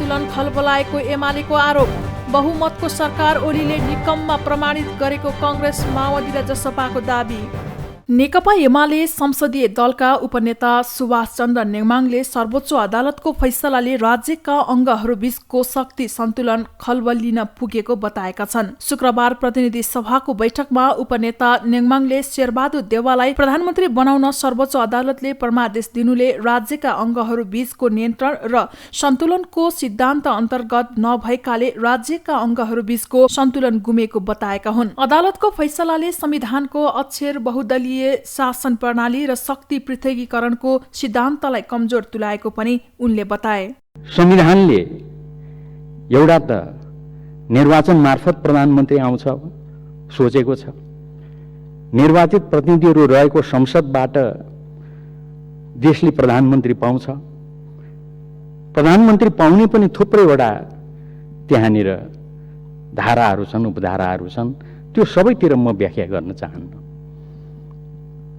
सन्तुलन खलबलाएको एमालेको आरोप। बहुमतको सरकार ओलीले निकममा प्रमाणित गरेको कांग्रेस माओवादी र जसपाको दाबी। नेकपा एमाले संसदीय दलका उपनेता सुभाष चन्द्र नेङमाङले सर्वोच्च अदालतको फैसलाले राज्यका अङ्गहरूबीचको शक्ति सन्तुलन खलबलिन पुगेको बताएका छन्। शुक्रबार प्रतिनिधि सभाको बैठकमा उपनेता नेङमाङले शेरबहादुर देउवालाई प्रधानमन्त्री बनाउन सर्वोच्च अदालतले परमादेश दिनुले राज्यका अङ्गहरूबीचको नियन्त्रण र सन्तुलनको सिद्धान्त अन्तर्गत नभएकाले राज्यका अङ्गहरूबीचको सन्तुलन गुमेको बताएका हुन्। अदालतको फैसलाले संविधानको अक्षर बहुदलीय शासन प्रणाली र शक्ति पृथकीकरणको सिद्धान्तलाई कमजोर तुल्याएको पनि उनले बताए। संविधानले एउटा त निर्वाचन मार्फत प्रधानमन्त्री आउँछ सोचेको छ, निर्वाचित प्रतिनिधिहरू रहेको संसदबाट देशले प्रधानमन्त्री पाउँछ, प्रधानमन्त्री पाउने पनि थुप्रैवटा त्यहाँनिर धाराहरू छन्, उपधाराहरू छन्। त्यो सबैतिर म व्याख्या गर्न चाहन्न।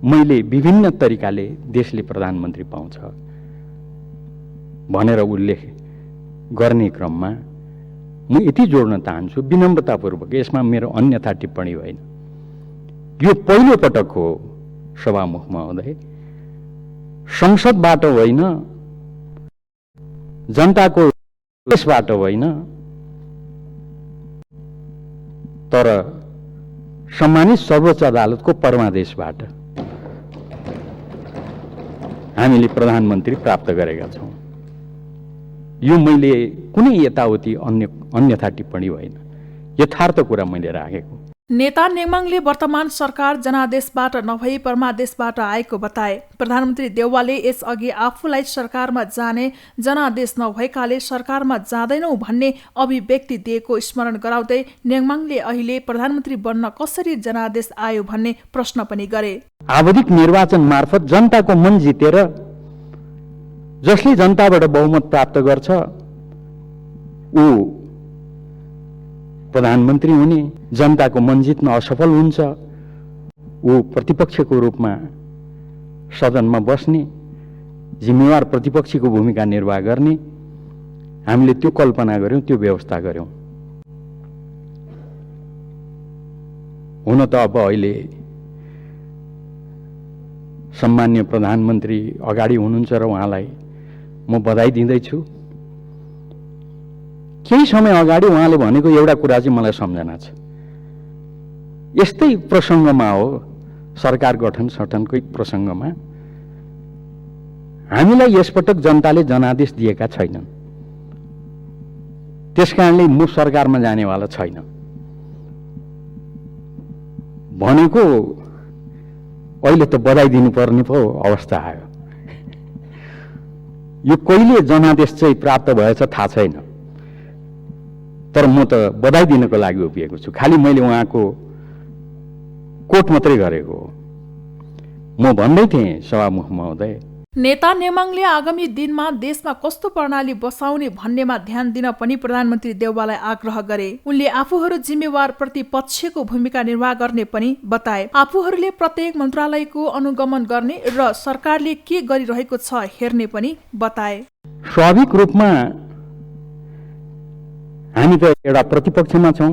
मैले विभिन्न तरिकाले देशले प्रधानमन्त्री पाउँछ भनेर उल्लेख गर्ने क्रममा म यति जोड्न चाहन्छु विनम्रतापूर्वक, यसमा मेरो अन्यथा टिप्पणी होइन। यो पहिलो पटक हो सभामुख महोदय, संसदबाट होइन, जनताको देशबाट होइन, तर सम्मानित सर्वोच्च अदालतको परमादेशबाट हामीले प्रधानमन्त्री प्राप्त गरेका छौँ। यो मैले कुनै यताउति अन्यथा टिप्पणी होइन, यथार्थ कुरा मैले राखेको। नेता नेङमाङले वर्तमान सरकार जनादेशबाट नभई परमादेशबाट आएको बताए। प्रधानमन्त्री देउवाले यसअघि आफूलाई सरकारमा जाने जनादेश नभएकाले सरकारमा जाँदैनौ भन्ने अभिव्यक्ति दिएको स्मरण गराउँदै नेङमाङले अहिले प्रधानमन्त्री बन्न कसरी जनादेश आयो भन्ने प्रश्न पनि गरे। आवधिक निर्वाचन मार्फत जनताको मन जितेर जसले जनताबाट बहुमत प्राप्त गर्छ ऊ प्रधानमन्त्री हुने, जनताको मन जित्न असफल हुन्छ ऊ प्रतिपक्षको रूपमा सदनमा बस्ने, जिम्मेवार प्रतिपक्षीको भूमिका निर्वाह गर्ने। हामीले त्यो कल्पना गर्यौं, त्यो व्यवस्था गर्यौं। हुन त अब अहिले सम्मान्य प्रधानमन्त्री अगाडि हुनुहुन्छ र उहाँलाई म बधाई दिँदैछु। केही समय अगाडि उहाँले भनेको एउटा कुरा चाहिँ मलाई सम्झना छ। यस्तै प्रसङ्गमा हो, सरकार गठन सठनकै प्रसङ्गमा हामीलाई यसपटक जनताले जनादेश दिएका छैनन्, त्यसकारणले म सरकारमा जानेवाला छैन भनेको अहिले त बधाई दिनुपर्ने पो अवस्था आयो। यो कहिले जनादेश चाहिँ प्राप्त भएछ थाहा छैन, तर म त बधाई दिनको लागि उभिएको छु। खालि मैले उहाँको कोट मात्रै गरेको हो। म भन्दै थिएँ सभामुख महोदय, नेता नेङमाङले आगामी दिनमा देशमा कस्तो प्रणाली बसाउने भन्नेमा ध्यान दिन पनि प्रधानमन्त्री देउवालाई आग्रह गरे। उनले आफूहरू जिम्मेवार प्रतिपक्षको भूमिका निर्वाह गर्ने पनि बताए। आफूहरूले प्रत्येक मन्त्रालयको अनुगमन गर्ने र सरकारले के गरिरहेको छ हेर्ने पनि बताए। स्वाभाविक रूपमा हामी त एउटा प्रतिपक्षमा छौं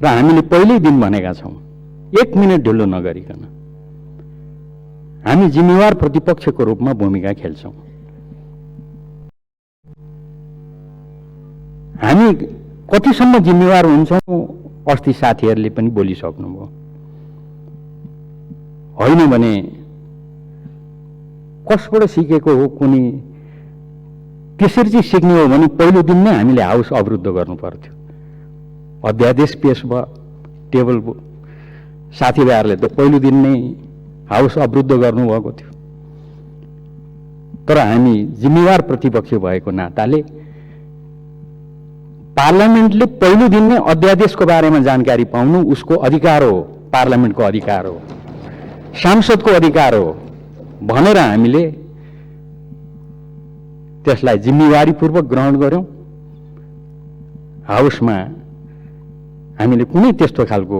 र हामीले पहिल्यै दिन भनेका छौं, एक मिनट ढिलो नगरिकन हामी जिम्मेवार प्रतिपक्षको रूपमा भूमिका खेल्छौं। हामी कतिसम्म जिम्मेवार हुन्छौं अस्ति साथीहरूले पनि बोलिसक्नुभयो। होइन भने कसबाट सिकेको हो कुनै, त्यसरी चाहिँ सिक्ने हो भने पहिलो दिन नै हामीले हाउस अवरुद्ध गर्नु पर्थ्यो। अध्यादेश पेश भयो, टेबल साथीभाइहरूले त पहिलो दिन नै हाउस अवरुद्ध गर्नुभएको थियो। तर हामी जिम्मेवार प्रतिपक्ष भएको नाताले पार्लियामेन्टले पहिलो दिन नै अध्यादेशको बारेमा जानकारी पाउनु उसको अधिकार हो, पार्लियामेन्टको अधिकार हो, सांसदको अधिकार हो भनेर हामीले त्यसलाई जिम्मेवारीपूर्वक ग्रहण गर्यौं। हाउसमा हामीले कुनै त्यस्तो खालको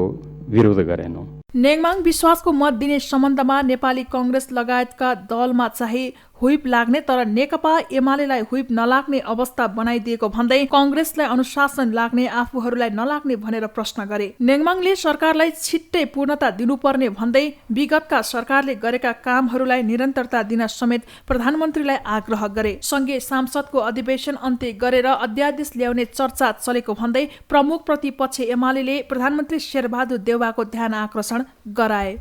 विरोध गरेनौं। नेङमाङ विश्वासको मत दिने सम्बन्धमा नेपाली कांग्रेस लगायतका दलमा चाहिँ हुइप लाग्ने तर नेकपा एमालेलाई हुइप नलाग्ने अवस्था बनाइदिएको भन्दै कांग्रेसलाई अनुशासन लाग्ने आफूहरूलाई नलाग्ने भनेर प्रश्न गरे। नेङमाङले सरकारलाई छिट्टै पूर्णता दिनुपर्ने भन्दै विगतका सरकारले गरेका कामहरूलाई निरन्तरता दिन समेत प्रधानमन्त्रीलाई आग्रह गरे। संघीय सांसदको अधिवेशन अन्त्य गरेर अध्यादेश ल्याउने चर्चा चलेको भन्दै प्रमुख प्रतिपक्ष एमाले प्रधानमन्त्री शेरबहादुर देउवाको ध्यान आकर्षण गराए।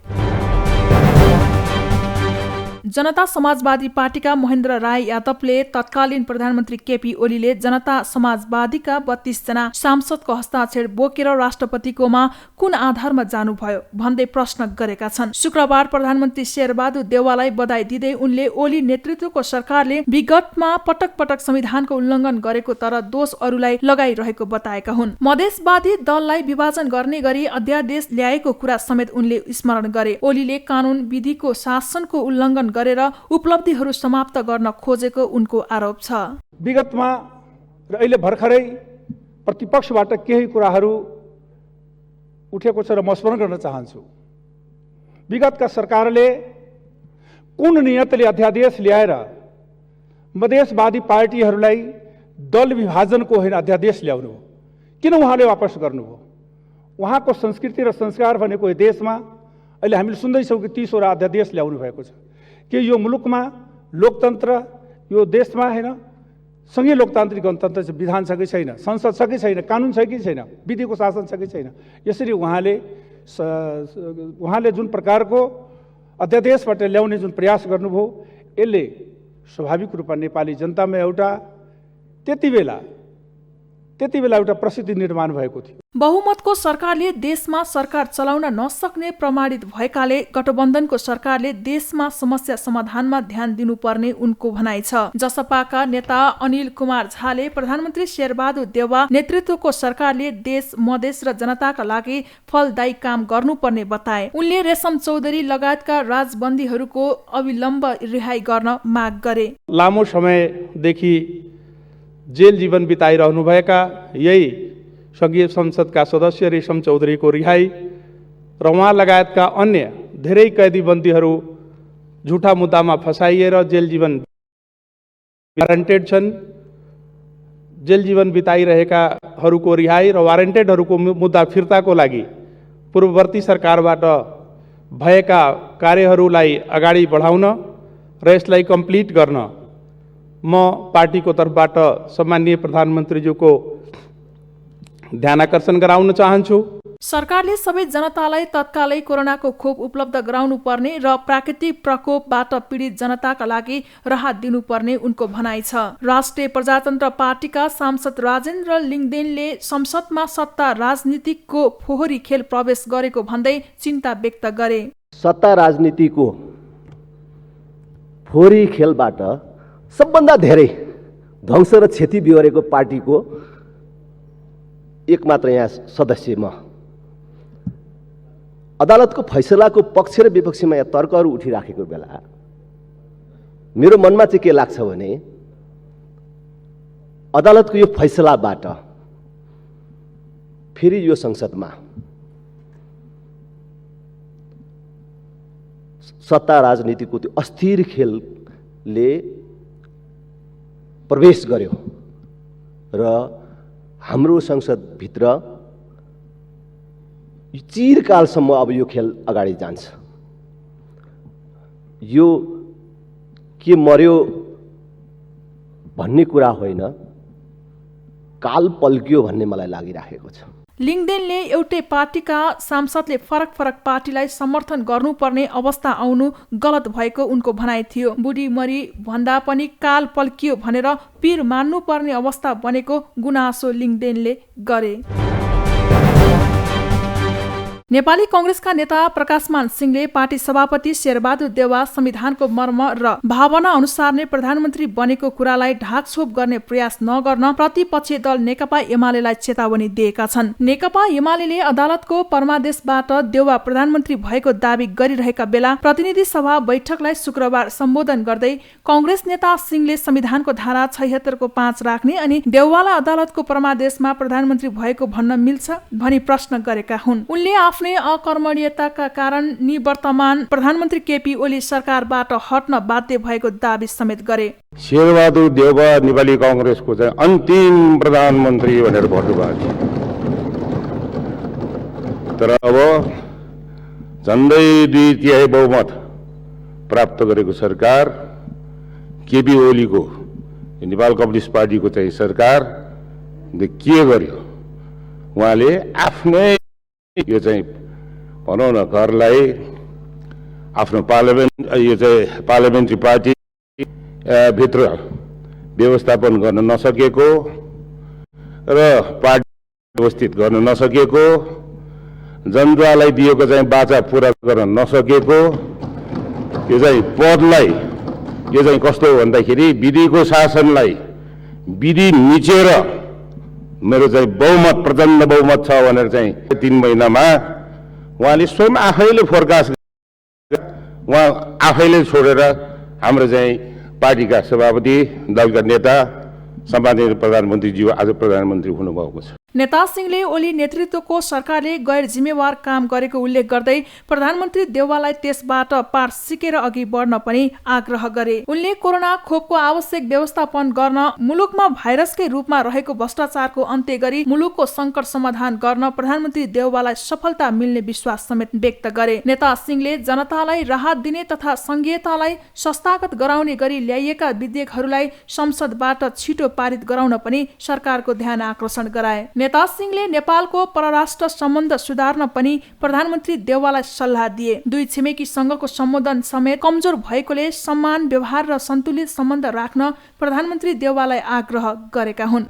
जनता समाजवादी पार्टीका महेन्द्र राय यादवले तत्कालीन प्रधानमन्त्री केपी ओलीले जनता समाजवादीका 32 जना सांसदको हस्ताक्षर बोकेर राष्ट्रपतिकोमा कुन आधारमा जानुभयो भन्दै प्रश्न गरेका छन्। शुक्रबार प्रधानमन्त्री शेरबहादुर देउवालाई बधाई दिँदै उनले ओली नेतृत्वको सरकारले विगतमा पटक पटक संविधानको उल्लङ्घन गरेको तर दोष अरूलाई लगाइरहेको बताएका हुन्। मधेसवादी दललाई विभाजन गर्ने गरी अध्यादेश ल्याएको कुरा समेत उनले स्मरण गरे। ओलीले कानून विधिको शासनको उल्लङ्घन गरेर उपलब्धिहरू समाप्त गर्न खोजेको उनको आरोप छ। विगतमा र अहिले भर्खरै प्रतिपक्षबाट केही कुराहरू उठेको छ र म स्मरण गर्न चाहन्छु। विगतका सरकारले कुन नियतले अध्यादेश ल्याएर मधेसवादी पार्टीहरूलाई दल विभाजनको होइन अध्यादेश ल्याउनु हो? किन उहाँले वापस गर्नुभयो? उहाँको संस्कृति र संस्कार भनेको देशमा अहिले हामीले सुन्दैछौँ कि 30 वटा अध्यादेश ल्याउनु भएको छ। कि यो मुलुकमा लोकतन्त्र, यो देशमा होइन सँगै लोकतान्त्रिक गणतन्त्र छ, विधान छ कि छैन, संसद छ कि छैन, कानुन छ कि छैन, विधिको शासन छ कि छैन? यसरी उहाँले जुन प्रकारको अध्यादेशबाट ल्याउने जुन प्रयास गर्नुभयो यसले स्वाभाविक रूपमा नेपाली जनतामा एउटा त्यति बेला एउटा प्रसिद्धि निर्माण भएको थियो। बहुमतको सरकारले देशमा सरकार चलाउन नसक्ने प्रमाणित भएकाले गठबन्धनको सरकारले देशमा समस्या समाधानमा ध्यान दिनुपर्ने उनको भनाइ छ। जसपाका नेता अनिल कुमार झाले प्रधानमन्त्री शेरबहादुर देउवा नेतृत्वको सरकारले देश, मधेस र जनताका लागि फलदायी काम गर्नुपर्ने बताए। उनले रेशम चौधरी लगायतका राजबन्दीहरूको अविलम्ब रिहाई गर्न माग गरे। लामो समयदेखि जेल जीवन बिताइरहनुभएका यही संघीय संसदका सदस्य रेशम चौधरीको रिहाई र उहाँ लगायतका अन्य धेरै कैदीबन्दीहरू झुटा मुद्दामा फसाइएर जेल जीवन वारेन्टेड छन्। जेल जीवन बिताइरहेकाहरूको रिहाई र वारेन्टेडहरूको मुद्दा फिर्ताको लागि पूर्ववर्ती सरकारबाट भएका कार्यहरूलाई अगाडि बढाउन र यसलाई कम्प्लिट गर्न म पार्टीको तर्फबाट सम्माननीय प्रधानमन्त्रीज्यूको ध्यान आकर्षण गराउन चाहन्छु। सरकारले सबै जनतालाई तत्कालै कोरोनाको खोप उपलब्ध गराउनु पर्ने र प्राकृतिक प्रकोपबाट पीडित जनताका लागि राहत दिनुपर्ने उनको भनाइ छ। राष्ट्रिय प्रजातन्त्र पार्टीका सांसद राजेन्द्र लिङदेनले संसदमा सत्ता राजनीतिको फोहोरी खेल प्रवेश गरेको भन्दै चिन्ता व्यक्त गरे। सत्ता राजनीतिको फोहोरी खेलबाट सबभन्दा धेरै ध्वंस र क्षति बिहोरेको पार्टीको एक मात्र यहाँ सदस्य म। अदालतको फैसलाको पक्ष र विपक्षमा यहाँ तर्कहरू उठिराखेको बेला मेरो मनमा चाहिँ के लाग्छ भने अदालतको यो फैसलाबाट फेरि यो संसदमा सत्ता राजनीतिको त्यो अस्थिर खेलले प्रवेश गर्यो र हाम्रो संसदभित्र चिरकालसम्म अब यो खेल अगाडि जान्छ। यो के मर्यो भन्ने कुरा होइन, काल पल्कियो भन्ने मलाई लागिराखेको छ। लिङदेनले एउटै पार्टीका सांसदले फरक फरक पार्टीलाई समर्थन गर्नुपर्ने अवस्था आउनु गलत भएको उनको भनाइ थियो। बुढी मरी भन्दा पनि काल पल्कियो भनेर पीर मान्नुपर्ने अवस्था बनेको गुनासो लिङदेनले गरे। नेपाली कांग्रेसका नेता प्रकाशमान सिंहले पार्टी सभापति शेरबहादुर देउवा संविधानको मर्म र भावना अनुसार नै प्रधानमन्त्री बनेको कुरालाई ढाकछोप गर्ने प्रयास नगर्न प्रतिपक्षी दल नेकपा एमालेलाई चेतावनी दिएका छन्। नेकपा एमाले अदालतको परमादेशबाट देउवा प्रधानमन्त्री भएको दावी गरिरहेका बेला प्रतिनिधि सभा बैठकलाई शुक्रबार सम्बोधन गर्दै कांग्रेस नेता सिंहले संविधानको धारा 76 को 5 राख्ने अनि देउवालाई अदालतको परमादेशमा प्रधानमन्त्री भएको भन्न मिल्छ भनी प्रश्न गरेका हुन्। उनले आफ्नो आफ्नै अकर्मण्यताका कारण निवर्तमान प्रधानमन्त्री केपी ओली सरकारबाट हट्न बाध्य भएको दाबी समेत गरे। शेरबहादुर देउवा नेपाली कांग्रेसको चाहिँ अन्तिम प्रधानमन्त्री भनेर भन्नुभएको थियो, तर अब झन्डै 2/3 बहुमत प्राप्त गरेको सरकार केपी ओलीको नेपाल कम्युनिस्ट पार्टीको चाहिँ सरकारले के गर्यो? उहाँले आफ्नै यो चाहिँ भनौँ न घरलाई आफ्नो पार्लियामेन्ट्री पार्टी भित्र व्यवस्थापन गर्न नसकेको र पार्टी व्यवस्थित गर्न नसकेको, जनतालाई दिएको चाहिँ बाचा पूरा गर्न नसकेको, यो चाहिँ पदलाई यो चाहिँ कस्तो हो भन्दाखेरि विधिको शासनलाई विधि मिचेर मेरो चाहिँ बहुमत प्रचण्ड बहुमत छ भनेर चाहिँ 3 महिनामा उहाँले स्वयं आफैले फोरकास्ट उहाँ आफैले छोडेर हाम्रो चाहिँ पार्टीका सभापति दलका नेता सम्माननीय प्रधानमन्त्रीज्यू आज प्रधानमन्त्री हुनुभएको छ। नेता सिंहले ओली नेतृत्वको सरकारले गैर जिम्मेवार काम गरेको उल्लेख गर्दै प्रधानमन्त्री देउवालाई त्यसबाट पाठ सिकेर अघि बढ्न पनि आग्रह गरे। उनले कोरोना खोपको आवश्यक व्यवस्थापन गर्न, मुलुकमा भाइरसकै रूपमा रहेको भ्रष्टाचारको अन्त्य गरी मुलुकको संकट समाधान गर्न प्रधानमन्त्री देउवालाई सफलता मिल्ने विश्वास समेत व्यक्त गरे। नेता सिंहले जनतालाई राहत दिने तथा संघीयतालाई संस्थागत गराउने गरी ल्याइएका विधेयकहरूलाई संसदबाट छिटो पारित गराउन पनि सरकारको ध्यान आकर्षण गराए। नेता सिंहले नेपालको परराष्ट्र सम्बन्ध सुधार्न पनि प्रधानमन्त्री देउवालाई सल्लाह दिए। दुई छिमेकी संघको सम्बोधन समेत कमजोर भएकोले सम्मान, व्यवहार र सन्तुलित सम्बन्ध राख्न प्रधानमन्त्री देउवालाई आग्रह गरेका हुन्।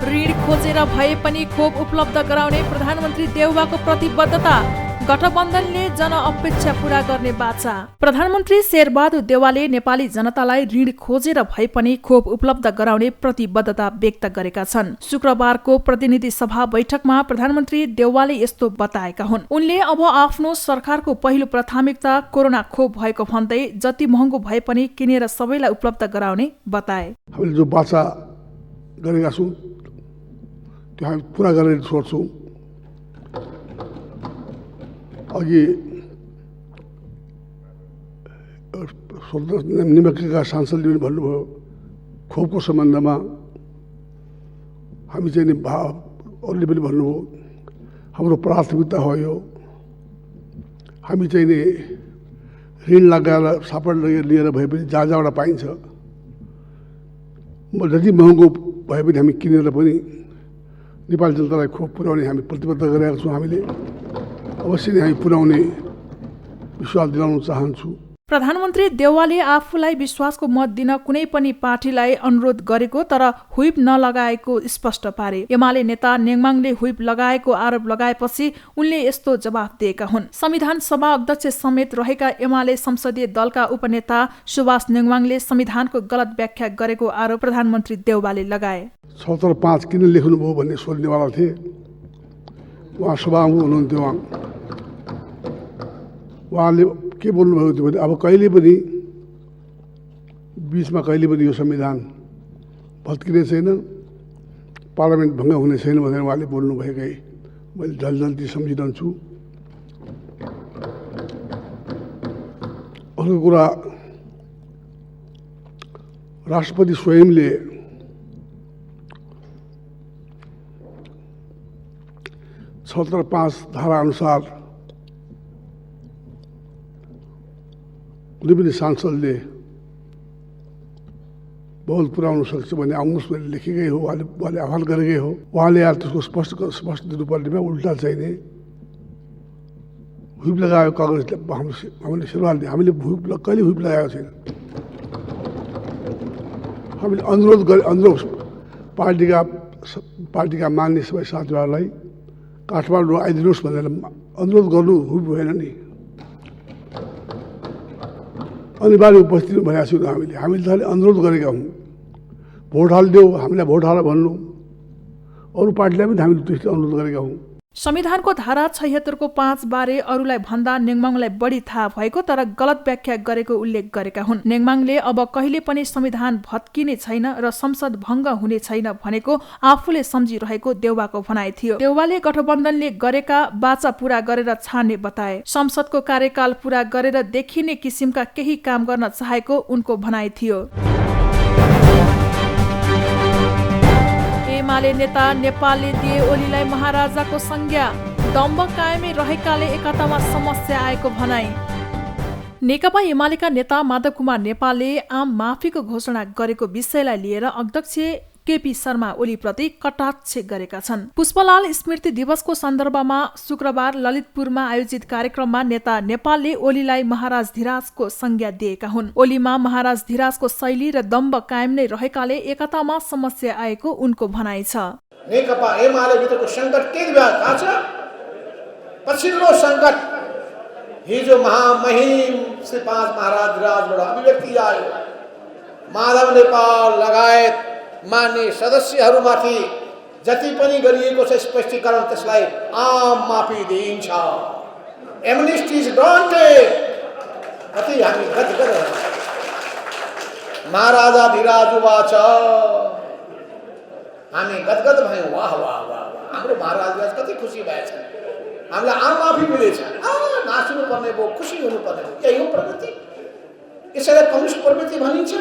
ऋण खोजेर भए पनि खोप उपलब्ध गराउने प्रधानमन्त्री देउवाको प्रतिबद्धता, गठबन्धनले जनअपेक्षा पूरा गर्ने बाचा। प्रधानमन्त्री शेरबहादुर देउवाले नेपाली जनतालाई ऋण खोजेर भए पनि खोप उपलब्ध गराउने प्रतिबद्धता व्यक्त गरेका छन्। शुक्रबारको प्रतिनिधि सभा बैठकमा प्रधानमन्त्री देउवाले यस्तो बताएका हुन्। उनले अब आफ्नो सरकारको पहिलो प्राथमिकता कोरोना खोप भएको भन्दै जति महँगो भए पनि किनेर सबैलाई उपलब्ध गराउने बताए। हामीले जो बाचा गरेका छौँ त्यो हामी पुरा गरेर छोड्छौँ। अघि निमक्रीका सांसदले पनि भन्नुभयो खोपको सम्बन्धमा हामी चाहिँ नि अरूले पनि भन्नुभयो हाम्रो प्राथमिकता हो यो। हामी चाहिँ नि ऋण लगाएर सापड लिएर भए पनि जहाँ जहाँबाट पाइन्छ जति महँगो भए पनि हामी किनेर पनि नेपाली जनतालाई खोप पुर्याउने हामी प्रतिबद्ध गरेका छौँ। हामीले अवश्य नै हामी पुर्याउने विश्वास दिलाउन चाहन्छु। प्रधानमन्त्री देउवाले आफूलाई विश्वासको मत दिन कुनै पनि पार्टीलाई अनुरोध गरेको तर हुइप नलगाएको स्पष्ट पारे। एमाले नेता नेङमाङले हुइप लगाएको आरोप लगाएपछि उनले यस्तो जवाफ दिएका हुन्। संविधान सभा अध्यक्ष समेत रहेका एमाले संसदीय दलका उपनेता सुभाष नेङमाङले संविधानको गलत व्याख्या गरेको आरोप प्रधानमन्त्री देउवाले लगाए। 76.5 किन लेख्नुभयो भन्ने सोध्नेवाला थिए। उहाँ सभामुख हुनुहुन्थ्यो। उहाँले के बोल्नुभएको थियो भने अब कहिले पनि बिचमा कहिले पनि यो संविधान भत्किने छैन, पार्लियामेन्ट भङ्ग हुने छैन भनेर उहाँले बोल्नुभएकै मैले जल्दी सम्झिरहन्छु। अर्को कुरा, राष्ट्रपति स्वयंले सत्र 5 धारा अनुसार कुनै पनि सांसदले बहुल पुर्याउन सक्छ भने आउनुहोस् भनेर लेखेकै हो, उहाँले आह्वान गरेकै हो। उहाँले यार त्यसको स्पष्ट दिनुपर्नेमा उल्टा चाहिने हुइप लगायो काङ्ग्रेसले। हामीले सुरुवातले हामीले कहिले हुइप लगाएको छैन। हामीले अनुरोध पार्टीका मान्ने सबै साथीहरूलाई काठमाडौँ आइदिनुहोस् भनेर अनुरोध गर्नु हुइप भएन नि, अनिवार्य उपस्थित भनेको छौँ। हामीले त अनुरोध गरेका हौँ, भोट हालिदेऊ, हामीलाई भोट हाल भन्नु। अरू पार्टीलाई पनि हामीले त्यस्तो अनुरोध गरेका हौँ। संविधानको धारा 76 को 5 बारे अरूलाई भन्दा नेङमाङलाई बढी थाहा भएको तर गलत व्याख्या गरेको उल्लेख गरेका हुन्। नेङमाङले अब कहिले पनि संविधान भत्किने छैन र संसद भङ्ग हुने छैन भनेको आफूले सम्झिरहेको देउवाको भनाइ थियो। देउवाले गठबन्धनले गरेका बाचा पूरा गरेर छाड्ने बताए। संसदको कार्यकाल पूरा गरेर देखिने किसिमका केही काम गर्न चाहेको उनको भनाइ थियो। एमाले नेता नेपालले दिए ओलीलाई महाराजाको संज्ञा, दम्ब कायमै रहेकाले एकतामा समस्या आएको भनाई। नेकपा एमालेका नेता माधव कुमार नेपालले आम माफीको घोषणा गरेको विषयलाई लिएर अध्यक्ष केपी शर्मा ओलीप्रति कटाक्ष गरेका छन्। पुष्पलाल स्मृति दिवसको सन्दर्भमा शुक्रबार ललितपुरमा आयोजित कार्यक्रममा नेता नेपालले ओलीलाई महाराज धिराजको संज्ञा दिएका हुन्। ओलीमा महाराज धिराजको शैली र दम्ब कायम नै रहेकाले एकतामा समस्या आएको उनको भनाइ छ। नेकपा एमाले भित्रको संकट के थाहा छ? पछिल्लो संकट हिजो महामहिम श्री 5 महाराज धिराजबाट अभिव्यक्ति आयो। माधव नेपाल लगायत मान्य सदस्यहरूमाथि जति पनि गरिएको छ स्पष्टीकरण त्यसलाई आम माफी दिइन्छ। Amnesty is granted. कति हामी गदगद महाराजा धिराजुवा छ, हामी गदगद भयौँ। वाह वाह वाह, हाम्रो महाराज धिराज कति खुसी भएछ, हामीलाई आम माफी मिलेछ। नाच्नु पर्ने भयो, खुसी हुनुपर्ने भयो। यही हो प्रवृत्ति, यसैलाई कम्युनिस्ट प्रवृत्ति भनिन्छ।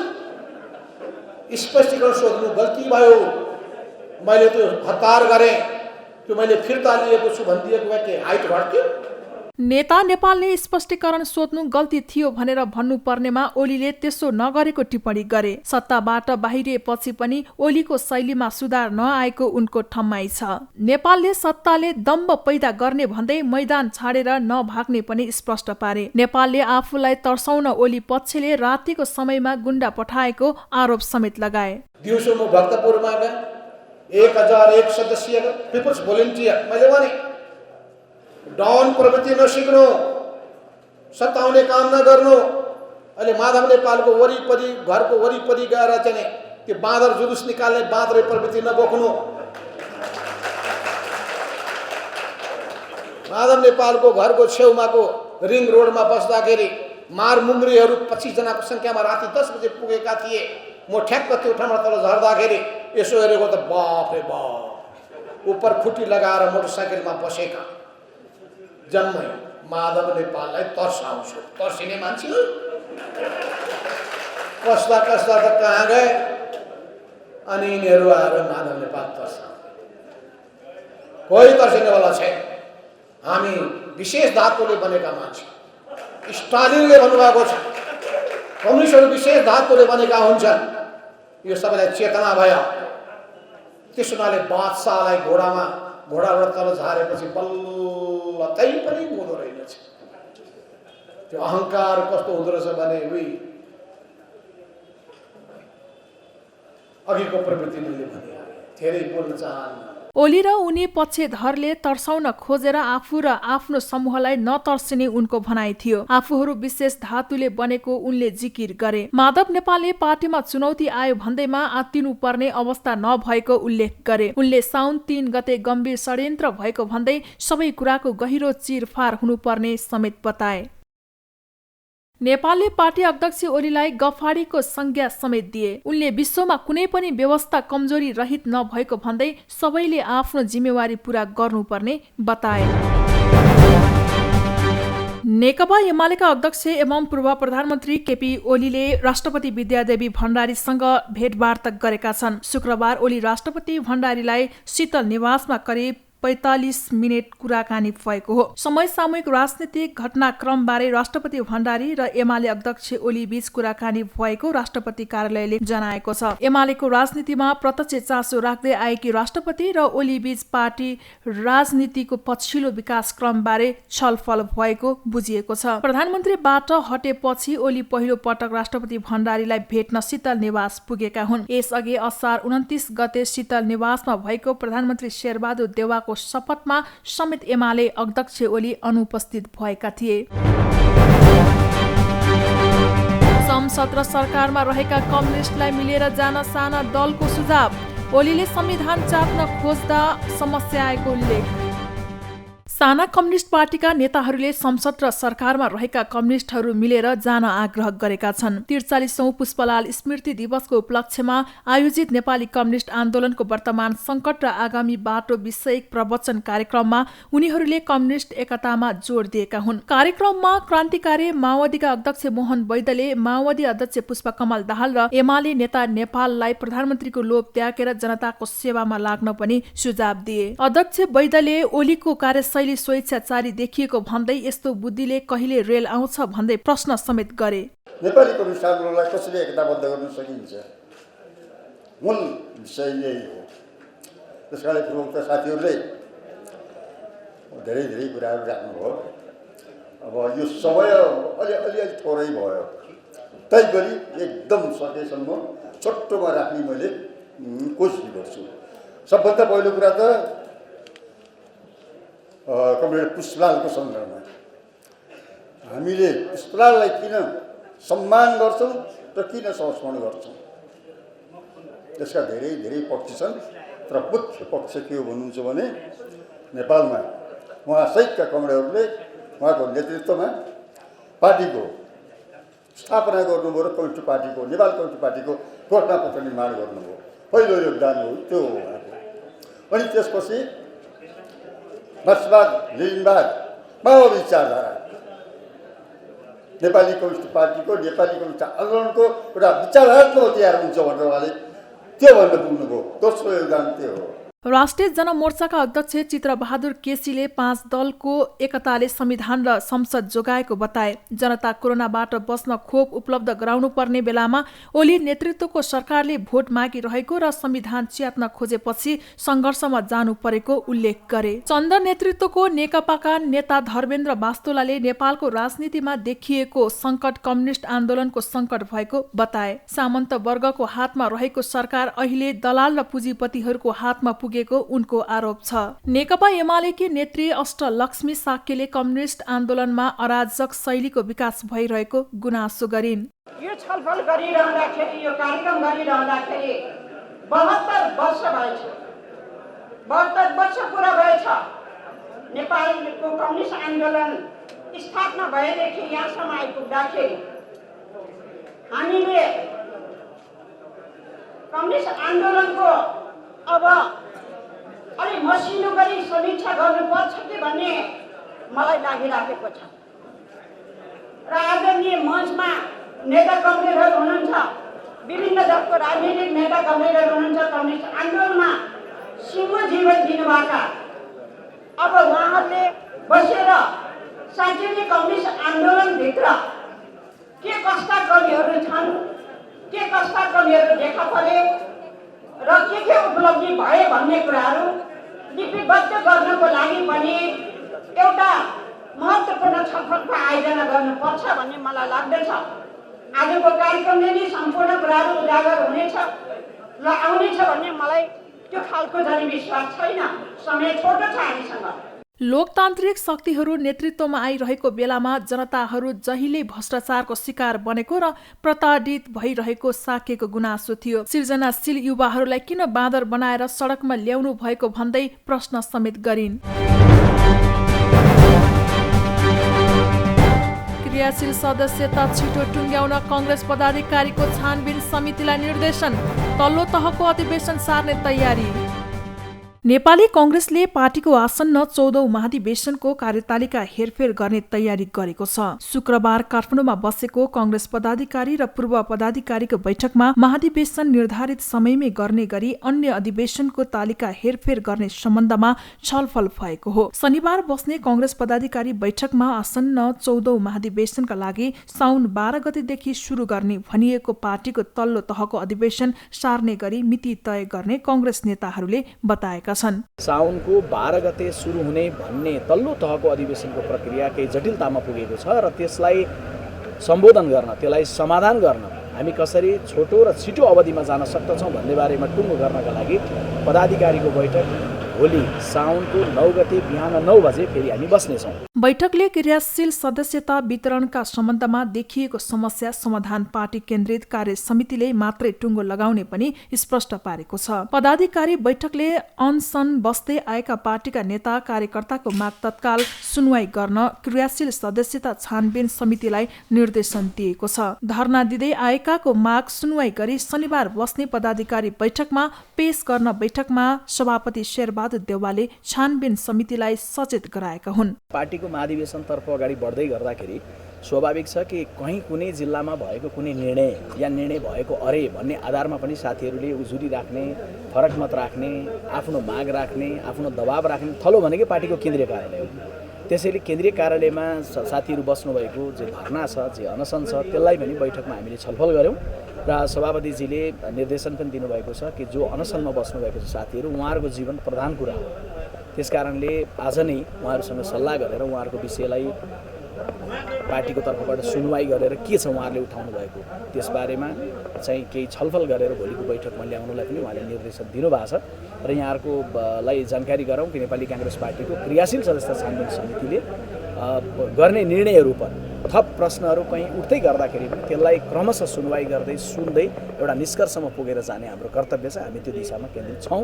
स्पष्टीकरण सोध्नु गल्ती भयो, मैले त्यो हतार गरेँ, त्यो मैले फिर्ता लिएको छु भनिदिएको भए के हाइट घट्थ्यो? नेता नेपालले स्पष्टीकरण सोध्नु गल्ती थियो भनेर भन्नुपर्नेमा ओलीले त्यसो नगरेको टिप्पणी गरे। सत्ताबाट बाहिरिएपछि पनि ओलीको शैलीमा सुधार नआएको उनको ठम्माइ छ। नेपालले सत्ताले दम्ब पैदा गर्ने भन्दै मैदान छाडेर नभाग्ने पनि स्पष्ट पारे। नेपालले आफूलाई तर्साउन ओली पक्षले रातिको समयमा गुण्डा पठाएको आरोप समेत लगाए। दिउँसो म भक्तपुरमा गएँ, 1001 सदस्य पिपुल्स भोलिन्टियर। मैले भने डन प्रवृत्ति नसिक्नु, सताउने काम नगर्नु। अहिले माधव नेपालको वरिपरि घरको वरिपरि गएर चाहिँ त्यो बाँदर जुलुस निकाल्ने बाँदरे प्रवृत्ति नबोक्नु। माधव नेपालको घरको छेउमाको रिङ रोडमा बस्दाखेरि मारमुङ्ग्रीहरू 25 जनाको संख्यामा राति 10 बजे पुगेका थिए। म ठ्याक्क त्यो ठाउँमा तल झर्दाखेरि यसो हेरेको त बाफ रे बाफ, उपर खुट्टी लगाएर मोटरसाइकलमा बसेका जन्मै माधव नेपाललाई तर्साउँछु। तर्सिने मान्छे कस्ता कस्ता त कहाँ गए, अनि यिनीहरू आएर माधव नेपाल तर्साउँथे। कोही तर्सिनेवाला छैन। हामी विशेष धातुले बनेका मान्छे। स्टालिनले भन्नुभएको छ कम्युनिस्टहरू विशेष धातुले बनेका हुन्छन्। यो सबैलाई चेतना भयो। त्यस हुनाले बादशाहलाई घोडाबाट तल झारेपछि बल्ल तै पनि हुँदो रहेनछ। त्यो अहङ्कार कस्तो हुँदो रहेछ भने उही अघिको प्रवृत्ति मैले भने धेरै बोल्न चाहन्न। ओली र उनी पक्षधरले तर्साउन खोजेर आफू र आफ्नो समूहलाई नतर्सिने उनको भनाइ थियो। आफूहरू विशेष धातुले बनेको उनले जिकिर गरे। माधव नेपालले पार्टीमा चुनौती आयो भन्दैमा आत्तिनु पर्ने अवस्था नभएको उल्लेख गरे। उनले साउन 3 गते गम्भीर षड्यन्त्र भएको भन्दै सबै कुराको गहिरो चिरफार हुनुपर्ने समेत बताए। नेपालले पार्टी अध्यक्ष ओलीलाई गफाडीको संज्ञा समेत दिए। उनले विश्वमा कुनै पनि व्यवस्था कमजोरी रहित नभएको भन्दै सबैले आफ्नो जिम्मेवारी पूरा गर्नुपर्ने बताए। नेकपा एमालेका अध्यक्ष एवं पूर्व प्रधानमन्त्री केपी ओलीले राष्ट्रपति विद्यादेवी भण्डारीसँग भेटवार्ता गरेका छन्। शुक्रबार ओली राष्ट्रपति भण्डारीलाई शीतल निवासमा करिब 45 मिनट कुराकानी भएको हो। समसामयिक राजनीतिक घटनाक्रमबारे राष्ट्रपति भण्डारी र एमाले अध्यक्ष ओली बीच कुराकानी भएको राष्ट्रपति कार्यालयले जनाएको छ। एमालेको राजनीतिमा प्रत्यक्ष चासो राख्दै आएकी राष्ट्रपति र ओली बीच पार्टी राजनीतिको पछिल्लो विकास क्रमबारे छलफल भएको बुझिएको छ। प्रधानमन्त्रीबाट हटेपछि ओली पहिलो पटक राष्ट्रपति भण्डारीलाई भेट्न शीतल निवास पुगेका हुन्। यसअघि असार 29 गते शीतल निवासमा भएको प्रधानमन्त्री शेरबहादुर देउवाको शपथमा समेत एमाले अध्यक्ष ओली अनुपस्थित भएका थिए। संसद र सरकारमा रहेका कम्युनिस्टलाई मिलेर जान साना दलको सुझाव। ओलीले संविधान चाट्न खोज्दा समस्या आएको उल्लेख। साना कम्युनिस्ट पार्टीका नेताहरूले संसद र सरकारमा रहेका कम्युनिस्टहरू मिलेर जान आग्रह गरेका छन्। 43औं पुष्पलाल स्मृति दिवसको उपलक्ष्यमा आयोजित नेपाली कम्युनिस्ट आन्दोलनको वर्तमान संकट र आगामी बाटो विषयक प्रवचन कार्यक्रममा उनीहरूले कम्युनिस्ट एकतामा जोड दिएका हुन्। कार्यक्रममा क्रान्तिकारी माओवादीका अध्यक्ष मोहन वैद्यले माओवादी अध्यक्ष पुष्पकमल दाहाल र एमाले नेता नेपाललाई प्रधानमन्त्रीको लोभ त्यागेर जनताको सेवामा लाग्न पनि सुझाव दिए। अध्यक्ष वैद्यले ओलीको कार्यशैली स्वेच्छाचारी देखिएको भन्दै यस्तो बुद्धिले कहिले रेल आउँछ भन्दै प्रश्न समेत गरे। नेपाली कम्युनिस्ट आन्दोलनलाई कसरी एकताबद्ध गर्न सकिन्छ, मूल विषय यही हो। त्यसकारण प्रमुख साथीहरूले धेरै धेरै कुराहरू राख्नुभयो। अब यो समय अलि थोरै भयो, तैपनि एकदम सकेसम्म छोटोमा राख्ने मैले कोसिस गर्छु। सबभन्दा पहिलो कुरा त कमरेड पुष्पलालको सन्दर्भमा हामीले पुष्पलाललाई किन सम्मान गर्छौँ र किन संस्मरण गर्छौँ, त्यसका धेरै धेरै पक्ष छन्। तर मुख्य पक्ष के हो भन्नुहुन्छ भने नेपालमा उहाँसहितका कमरेडहरूले उहाँको नेतृत्वमा पार्टीको स्थापना गर्नुभयो र कम्युनिस्ट पार्टीको, नेपाल कम्युनिस्ट पार्टीको घोषणापत्र निर्माण गर्नुभयो। पहिलो योगदान हो त्यो हो उहाँको। अनि त्यसपछि मार्क्सवाद, लेनिनवाद, माओवादी विचारधारा नेपाली कम्युनिस्ट पार्टीको, नेपाली कम्युनिस्ट आन्दोलनको एउटा विचारात्मक हतियार हुन्छ भनेर उहाँले त्यो भन्न पुग्नुभयो। दोस्रो योगदान त्यो हो। राष्ट्रिय जनमोर्चाका अध्यक्ष चित्रबहादुर केसीले 5 दलको एकताले संविधान र संसद जोगाएको बताए। जनता कोरोनाबाट बस्न खोप उपलब्ध गराउनु पर्ने बेलामा ओली नेतृत्वको सरकारले भोट मागिरहेको र संविधान च्यात्न खोजेपछि संघर्षमा जानु परेको उल्लेख गरे। चन्द नेतृत्वको नेकपाका नेता धर्मेन्द्र वास्तोलाले नेपालको राजनीतिमा देखिएको संकट कम्युनिस्ट आन्दोलनको संकट भएको बताए। सामन्त वर्गको हातमा रहेको सरकार अहिले दलाल र पुँजीपतिहरूको हातमा पुगेको उनको आरोप छ। नेकपा एमालेकी नेत्री अष्टलक्ष्मी साक्यले कम्युनिस्ट आन्दोलनमा अराजक शैलीको विकास भइरहेको गुनासो गरिन्। यो छलफल गरिरहँदाखेरि, यो कार्यक्रम गरिरहँदाखेरि 72 वर्ष भएछ, 72 वर्ष पुरा भएछ। नेपालको कम्युनिस्ट आन्दोलन स्थापना भएदेखि यहाँसम्म आइपुग्दाखेरि हामीले कम्युनिस्ट आन्दोलनको अब अलि मसिनो गरी समीक्षा गर्नुपर्छ कि भन्ने मलाई लागिराखेको छ। र आदरणीय मञ्चमा नेता कमरेडहरू हुनुहुन्छ, विभिन्न दलको राजनीतिक नेता कमरेडहरू हुनुहुन्छ, कम्युनिस्ट आन्दोलनमा सिंह जीवन दिनुभएका। अब उहाँहरूले बसेर साँच्चै नै कम्युनिस्ट आन्दोलनभित्र के कस्ता कमीहरू छन्, के कस्ता कमीहरू देखा परे र के उपलब्धि भए भन्ने कुराहरू लिपिबद्ध गर्नको लागि पनि एउटा महत्त्वपूर्ण छलफलको आयोजना गर्नुपर्छ भन्ने मलाई लाग्दछ। आजको कार्यक्रमले नै सम्पूर्ण कुराहरू उजागर हुनेछ र आउनेछ भन्ने मलाई त्यो खालको जनि विश्वास छैन। समय छोटो छ हामीसँग। लोकतान्त्रिक शक्तिहरू नेतृत्वमा आइरहेको बेलामा जनताहरू जहिले भ्रष्टाचारको शिकार बनेको र प्रताडित भइरहेको साकेको गुनासो थियो। सृजनाशील युवाहरूलाई किन बाँदर बनाएर सडकमा ल्याउनु भएको भन्दै प्रश्न समेत गरिन्। क्रियाशील सदस्यता छिटो टुङ्ग्याउन कांग्रेस पदाधिकारीको छानबिन समितिलाई निर्देशन, तल्लो तहको अधिवेशन सार्ने तयारी। नेपाली कांग्रेसले पार्टीको आसन्न 14औं महाधिवेशनको कार्यतालिका हेरफेर गर्ने तयारी गरेको छ। शुक्रबार काठमाडौँमा बसेको कांग्रेस पदाधिकारी र पूर्व पदाधिकारीको बैठकमा महाधिवेशन निर्धारित समयमै गर्ने गरी अन्य अधिवेशनको तालिका हेरफेर गर्ने सम्बन्धमा छलफल भएको हो। शनिबार बस्ने कांग्रेस पदाधिकारी बैठकमा आसन्न 14औं महाधिवेशनका लागि साउन 12 गतेदेखि सुरु गर्ने भनिएको पार्टीको तल्लो तहको अधिवेशन सार्ने गरी मिति तय गर्ने कांग्रेस नेताहरूले बताएका छन्। साउनको 12 गते सुरु हुने भन्ने तल्लो तहको अधिवेशनको प्रक्रिया केही जटिलतामा पुगेको छ र त्यसलाई सम्बोधन गर्न, त्यसलाई समाधान गर्न हामी कसरी छोटो र छिटो अवधिमा जान सक्दछौँ भन्ने बारेमा टुङ्गो गर्नका लागि पदाधिकारीको बैठक भोलि साउनको 9 गते बिहान 9 बजे फेरि हामी बस्नेछौँ। बैठकले क्रियाशील सदस्यता वितरणका सम्बन्धमा देखिएको समस्या समाधान पार्टी केन्द्रित कार्य समितिले मात्रै टुङ्गो लगाउने पनि स्पष्ट पारेको छ। पदाधिकारी बैठकले अनसन बस्दै आएका पार्टीका नेता कार्यकर्ताको माग तत्काल सुनवाई गर्न क्रियाशील सदस्यता छानबिन समितिलाई निर्देशन दिएको छ। धरना दिँदै आएकाको माग सुनवाई गरी शनिबार बस्ने पदाधिकारी बैठकमा पेश गर्न बैठकमा सभापति शेरबहादुर देउवाले छानबिन समितिलाई सचेत गराएका हुन्। पार्टीको महाधिवेशनतर्फ अगाडि बढ्दै गर्दाखेरि स्वाभाविक छ कि कहीँ कुनै जिल्लामा भएको कुनै निर्णय या निर्णय भएको अरे भन्ने आधारमा पनि साथीहरूले उजुरी राख्ने, फरक मत राख्ने, आफ्नो माग राख्ने, आफ्नो दबाब राख्ने। थलो भनेकै पार्टीको केन्द्रीय कार्यालय हो। त्यसैले केन्द्रीय कार्यालयमा साथीहरू बस्नुभएको जे धरना छ, जे अनसन छ, त्यसलाई पनि बैठकमा हामीले छलफल गऱ्यौँ र सभापतिजीले निर्देशन पनि दिनुभएको छ कि जो अनसनमा बस्नुभएको छ साथीहरू, उहाँहरूको जीवन प्रधान कुरा हो। त्यसकारणले आज नै उहाँहरूसँग सल्लाह गरेर उहाँहरूको विषयलाई पार्टीको तर्फबाट सुनवाई गरेर के छ उहाँहरूले उठाउनु भएको त्यसबारेमा चाहिँ केही छलफल गरेर भोलिको बैठकमा ल्याउनलाई पनि उहाँले निर्देशन दिनुभएको छ र यहाँहरूकोलाई जानकारी गराउँ कि नेपाली काङ्ग्रेस पार्टीको क्रियाशील सदस्यता छानबिन समितिले गर्ने निर्णयहरू पर थप प्रश्नहरू कहीँ उठ्दै गर्दाखेरि पनि त्यसलाई क्रमशः सुनवाई गर्दै सुन्दै एउटा निष्कर्षमा पुगेर जाने हाम्रो कर्तव्य छ। हामी त्यो दिशामा केन्द्रित छौँ,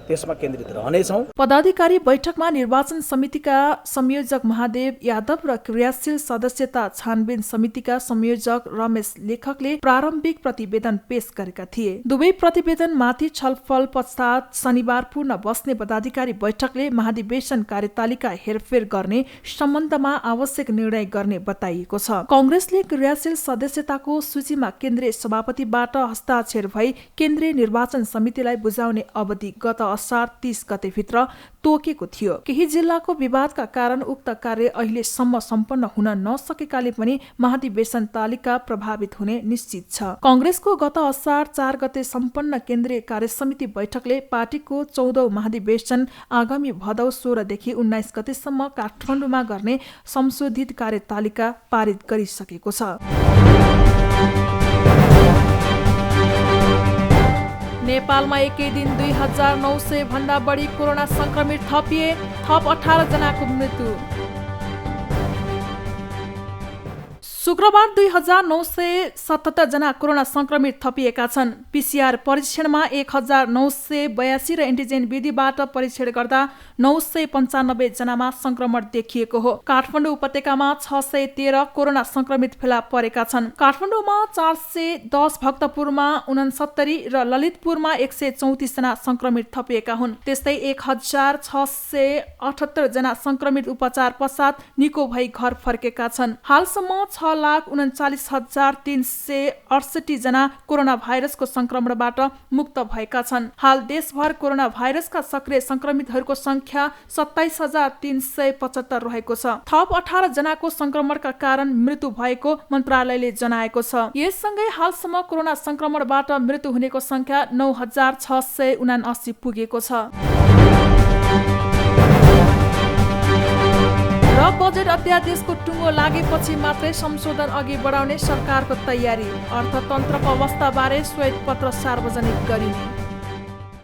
त्यसमा केन्द्रित रहनेछौँ। पदाधिकारी बैठकमा निर्वाचन समितिका संयोजक महादेव यादव र क्रियाशील सदस्यता छानबिन समितिका संयोजक रमेश लेखकले प्रारम्भिक प्रतिवेदन पेश गरेका थिए। दुवै प्रतिवेदनमाथि छलफल पश्चात शनिबार पूर्ण बस्ने पदाधिकारी बैठकले महाधिवेशन कार्यतालिका हेरफेर गर्ने सम्बन्धमा आवश्यक निर्णय गर्ने बताइएको छ। कांग्रेसले क्रियाशील सदस्यताको सूचीमा केन्द्रीय सभापतिबाट हस्ताक्षर भई केन्द्रीय निर्वाचन समितिलाई बुझाउने अवधि गत असार 30 गतेभित्र तोकेको थियो। केही जिल्लाको विवादका कारण उक्त कार्य अहिलेसम्म सम्पन्न हुन नसकेकाले पनि महाधिवेशन तालिका प्रभावित हुने निश्चित छ। कांग्रेसको गत असार 4 गते सम्पन्न केन्द्रीय कार्यसमिति बैठकले पार्टीको 14औं महाधिवेशन आगामी भदौ 16 देखि 19 गतेसम्म काठमाडौँमा गर्ने संशोधित कार्यतालिका पारित गरिसकेको छ। नेपालमा एकै दिन 2900 भन्दा बढी कोरोना संक्रमित थपिए, थप 18 जनाको मृत्यु। शुक्रबार 2977 जना कोरोना संक्रमित थपिएका छन्। पीसीआर परीक्षणमा 1982 र एन्टिजेन विधिबाट परीक्षण गर्दा 995 जनामा संक्रमण देखिएको हो। काठमाडौँ उपत्यकामा 613 कोरोना संक्रमित फेला परेका छन्। काठमाडौँमा 410, भक्तपुरमा 69 र ललितपुरमा 134 जना संक्रमित थपिएका हुन्। त्यस्तै 1678 जना संक्रमित उपचार पश्चात निको भई घर फर्केका छन्। हालसम्म 6,39,368 जना कोरोना भाइरसको संक्रमणबाट मुक्त भएका छन्। हाल देशभर कोरोना भाइरसका सक्रिय संक्रमितहरूको संख्या 27,375 रहेको छ। थप 18 जनाको संक्रमणका कारण मृत्यु भएको मन्त्रालयले जनाएको छ। यससँगै हालसम्म कोरोना संक्रमणबाट मृत्यु हुनेको संख्या 9,679 पुगेको छ। र बजेट अध्यादेशको टुङ्गो लागेपछि मात्रै संशोधन अघि बढाउने सरकारको तयारी। अर्थतन्त्रको अवस्थाबारे श्वेत पत्र सार्वजनिक गरिने।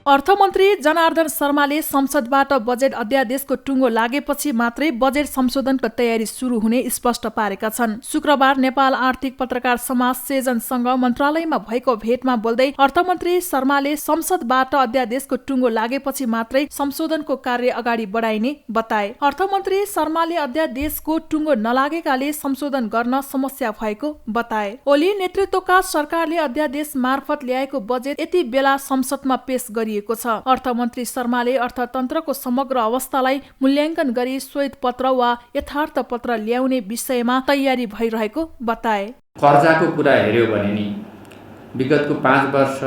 अर्थमन्त्री जनार्दन शर्माले संसदबाट बजेट अध्यादेशको टुङ्गो लागेपछि मात्रै बजेट संशोधनको तयारी सुरु हुने स्पष्ट पारेका छन्। शुक्रबार नेपाल आर्थिक पत्रकार समाज सेजनसँग मन्त्रालयमा भएको भेटमा बोल्दै अर्थमन्त्री शर्माले संसदबाट अध्यादेशको टुङ्गो लागेपछि मात्रै संशोधनको कार्य अगाडि बढाइने बताए। अर्थमन्त्री शर्माले अध्यादेशको टुङ्गो नलागेकाले संशोधन गर्न समस्या भएको बताए। ओली नेतृत्वका सरकारले अध्यादेश मार्फत ल्याएको बजेट यति बेला संसदमा पेश गरिएको छ। अर्थमन्त्री शर्माले अर्थतन्त्रको समग्र अवस्थालाई मूल्याङ्कन गरी श्वेत पत्र वा यथार्थ पत्र ल्याउने विषयमा तयारी भइरहेको बताए। कर्जाको कुरा हेर्यो भने नि विगतको 5 वर्ष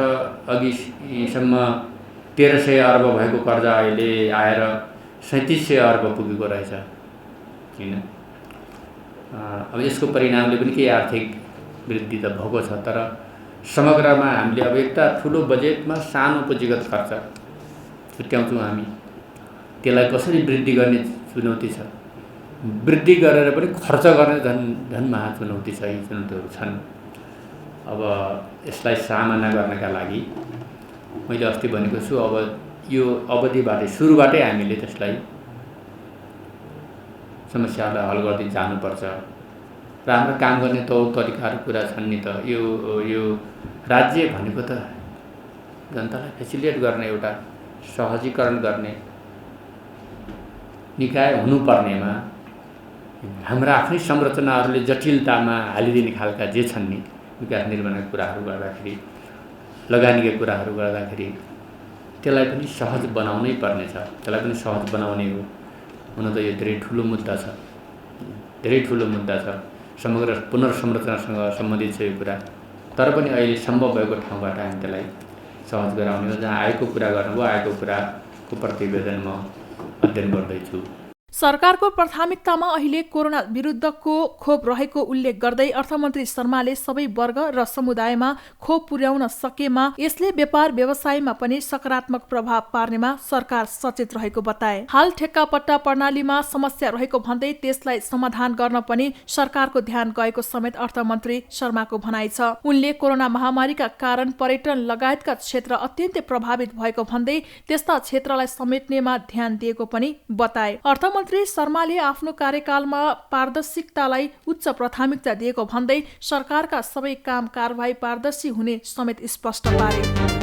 अघिसम्म 1300 अर्ब भएको कर्जा अहिले आएर 3700 अर्ब पुगेको रहेछ हैन। अब यसको परिणामले पनि केही आर्थिक वृद्धि त भएको छ, तर समग्रमा हामीले अब एउटा ठुलो बजेटमा सानो पुँजीगत खर्च छुट्याउँछौँ हामी। त्यसलाई कसरी वृद्धि गर्ने चुनौती छ। वृद्धि गरेर पनि खर्च गर्ने झन् महा चुनौती छ। यी चुनौतीहरू छन्। अब यसलाई सामना गर्नका लागि मैले अस्ति भनेको छु, अब यो अवधिबाटै सुरुबाटै हामीले त्यसलाई समस्यालाई हल गर्दै जानुपर्छ र हाम्रो काम गर्ने तौर तरिकाहरू कुरा छन् नि त। यो राज्य भनेको त जनतालाई फेसिलिटेट गर्ने एउटा सहजीकरण गर्ने निकाय हुनुपर्नेमा हाम्रा आफ्नै संरचनाहरूले जटिलतामा हालिदिने खालका जे छन् नि विकास निर्माणका कुराहरू गर्दाखेरि, लगानीका कुराहरू गर्दाखेरि त्यसलाई पनि सहज बनाउनै पर्नेछ। त्यसलाई पनि सहज बनाउने हो। हुन त यो धेरै ठुलो मुद्दा छ, धेरै ठुलो मुद्दा छ। समग्र पुनर्संरचनासँग सम्बन्धित छ यो कुरा। तर पनि अहिले सम्भव भएको ठाउँबाट हामी त्यसलाई सहज गराउने हो। जहाँ आएको कुरा गर्नुभयो, आएको कुराको प्रतिवेदन म अध्ययन गर्दैछु। सरकारको प्राथमिकतामा अहिले कोरोना विरुद्धको खोप रहेको उल्लेख गर्दै अर्थमन्त्री शर्माले सबै वर्ग र समुदायमा खोप पुर्याउन सकेमा यसले व्यापार व्यवसायमा पनि सकारात्मक प्रभाव पार्नेमा सरकार सचेत रहेको बताए। हाल ठेक्कापट्टा प्रणालीमा समस्या रहेको भन्दै त्यसलाई समाधान गर्न पनि सरकारको ध्यान गएको समेत अर्थमन्त्री शर्माको भनाइ छ। उनले कोरोना महामारीका कारण पर्यटन लगायतका क्षेत्र अत्यन्तै प्रभावित भएको भन्दै त्यस्ता क्षेत्रलाई समेट्नेमा ध्यान दिएको पनि बताए। मन्त्री शर्माले आफ्नो कार्यकालमा पारदर्शितालाई उच्च प्राथमिकता दिएको भन्दै सरकारका सबै काम कारबाही पारदर्शी हुने समेत स्पष्ट पारे।